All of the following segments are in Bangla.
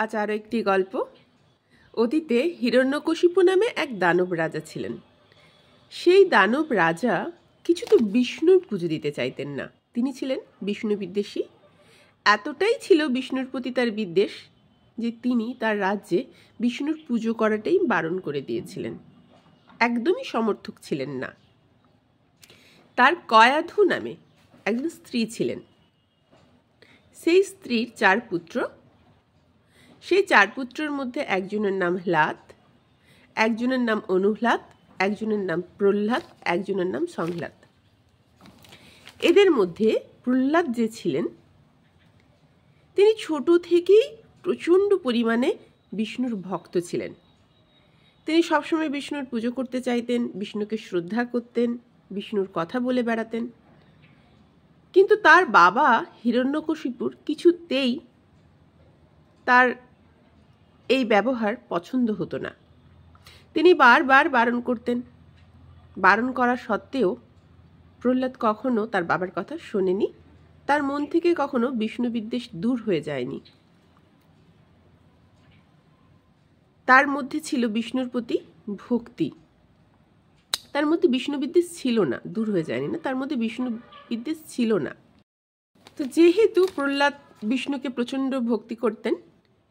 আজ আরও একটি গল্প। অতীতে হিরণ্যকশিপু নামে এক দানব রাজা ছিলেন। সেই দানব রাজা কিছুতে বিষ্ণুর পুজো দিতে চাইতেন না। তিনি ছিলেন বিষ্ণু বিদ্বেষী। এতটাই ছিল বিষ্ণুর প্রতি তার বিদ্বেষ যে তিনি তার রাজ্যে বিষ্ণুর পুজো করাটাই বারণ করে দিয়েছিলেন। একদমই সমর্থক ছিলেন না। তার কয়াধু নামে একজন স্ত্রী ছিলেন। সেই স্ত্রীর 4 পুত্র। সেই 4 পুত্রের মধ্যে একজনের নাম হ্লাদ, একজনের নাম অনুহ্লাদ, একজনের নাম প্রহ্লাদ, একজনের নাম সংহ্লাদ। এদের মধ্যে প্রহ্লাদ যে ছিলেন তিনি ছোট থেকেই প্রচণ্ড পরিমাণে বিষ্ণুর ভক্ত ছিলেন। তিনি সবসময় বিষ্ণুর পুজো করতে চাইতেন, বিষ্ণুকে শ্রদ্ধা করতেন, বিষ্ণুর কথা বলে বেড়াতেন। কিন্তু তার বাবা হিরণ্যকশিপুর কিছুতেই তার এই ব্যবহার পছন্দ হতো না। তিনি বারবার বারণ করতেন। বারণ করা সত্ত্বেও প্রহ্লাদ কখনো তার বাবার কথা শোনেনি। তার মন থেকে কখনো বিষ্ণু বিদ্বেষ দূর হয়ে যায়নি। তার মধ্যে ছিল বিষ্ণুর প্রতি ভক্তি। তার মধ্যে বিষ্ণু বিদ্বেষ ছিল না, দূর হয়ে যায়নি না, তার মধ্যে বিষ্ণু বিদ্বেষ ছিল না। তো যেহেতু প্রহ্লাদ বিষ্ণুকে প্রচণ্ড ভক্তি করতেন,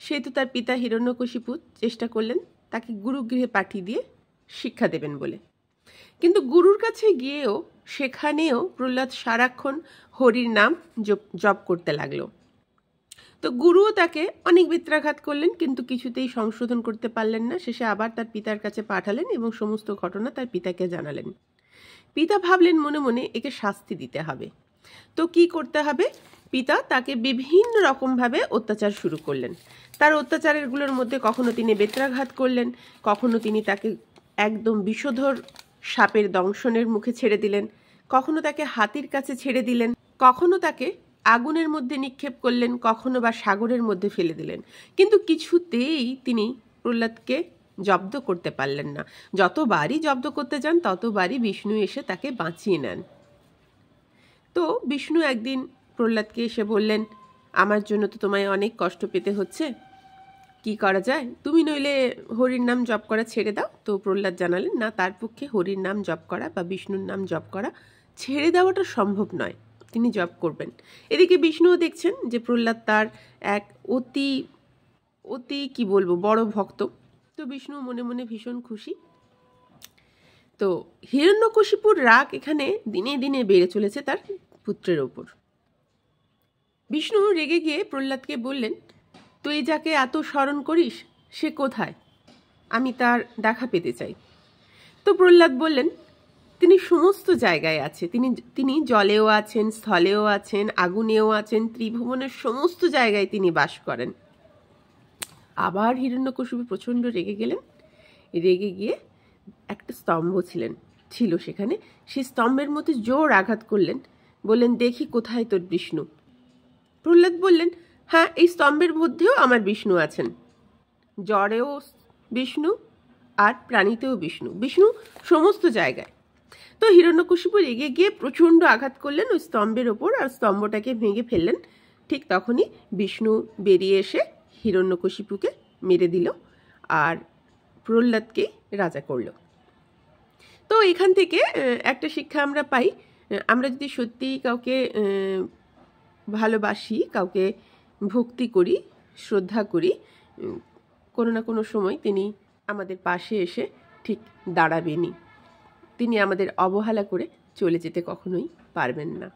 সেহেতু তার পিতা হিরণ্যকশিপু চেষ্টা করলেন তাকে গুরুগৃহে পাঠিয়ে দিয়ে শিক্ষা দেবেন বলে। কিন্তু গুরুর কাছে গিয়েও সেখানেও প্রহ্লাদ সারাক্ষণ হরির নাম জপ করতে লাগলো। তো গুরুও তাকে অনেক বেত্রাঘাত করলেন, কিন্তু কিছুতেই সংশোধন করতে পারলেন না। শেষে আবার তার পিতার কাছে পাঠালেন এবং সমস্ত ঘটনা তার পিতাকে জানালেন। পিতা ভাবলেন মনে মনে একে শাস্তি দিতে হবে। তো কি করতে হবে? পিতা তাকে বিভিন্ন রকমভাবে অত্যাচার শুরু করলেন। তার অত্যাচারেরগুলোর মধ্যে কখনো তিনি বেত্রাঘাত করলেন, কখনো তিনি তাকে একদম বিষধর সাপের দংশনের মুখে ছেড়ে দিলেন, কখনো তাকে হাতির কাছে ছেড়ে দিলেন, কখনো তাকে আগুনের মধ্যে নিক্ষেপ করলেন, কখনো বা সাগরের মধ্যে ফেলে দিলেন। কিন্তু কিছুতেই তিনি প্রহ্লাদকে জব্দ করতে পারলেন না। যতবারই জব্দ করতে যান ততবারই বিষ্ণু এসে তাকে বাঁচিয়ে নেন। তো বিষ্ণু একদিন প্রহ্লাদকে এসে বললেন, আমার জন্য তো তোমায় অনেক কষ্ট পেতে হচ্ছে, কি করা যায়? তুমি নইলে হরির নাম জপ করা ছেড়ে দাও। তো প্রহ্লাদ জানালেন না, তার পক্ষে হরির নাম জপ করা বা বিষ্ণুর নাম জপ করা ছেড়ে দেওয়াটা সম্ভব নয়, তিনি জপ করবেন। এদিকে বিষ্ণুও দেখছেন যে প্রহ্লাদ তার এক অতি অতি কি বলবো বড় ভক্ত। তো বিষ্ণু মনে মনে ভীষণ খুশি। তো হিরণ্যকশিপুর রাগ এখানে দিনে দিনে বেড়ে চলেছে তার পুত্রের ওপর। বিষ্ণু রেগে গিয়ে প্রহ্লাদকে বললেন, তুই যাকে এত স্মরণ করিস সে কোথায়? আমি তার দেখা পেতে চাই। তো প্রহ্লাদ বললেন, তিনি সমস্ত জায়গায় আছে। তিনি জলেও আছেন, স্থলেও আছেন, আগুনেও আছেন, ত্রিভুবনের সমস্ত জায়গায় তিনি বাস করেন। আবার হিরণ্যকশিপু প্রচণ্ড রেগে গেলেন। রেগে গিয়ে একটা স্তম্ভ ছিল সেখানে, সেই স্তম্ভের মধ্যে জোর আঘাত করলেন। বললেন, দেখি কোথায় তোর বিষ্ণু? প্রহ্লাদ বললেন, হ্যাঁ, এই স্তম্ভের মধ্যেও আমার বিষ্ণু আছেন। জড়েও বিষ্ণু আর প্রাণীতেও বিষ্ণু, বিষ্ণু সমস্ত জায়গায়। তো হিরণ্যকশিপু রেগে গিয়ে প্রচণ্ড আঘাত করলেন ওই স্তম্ভের ওপর, আর স্তম্ভটাকে ভেঙে ফেললেন। ঠিক তখনই বিষ্ণু বেরিয়ে এসে হিরণ্যকশিপুকে মেরে দিল আর প্রহ্লাদকে রাজা করল। তো এখান থেকে একটা শিক্ষা আমরা পাই, আমরা যদি সত্যিই কাউকে ভালোবাসি, কাউকে ভক্তি করি, শ্রদ্ধা করি, কোনো না কোনো সময় তিনি আমাদের পাশে এসে ঠিক দাঁড়াবেনই। তিনি আমাদের অবহেলা করে চলে যেতে কখনোই পারবেন না।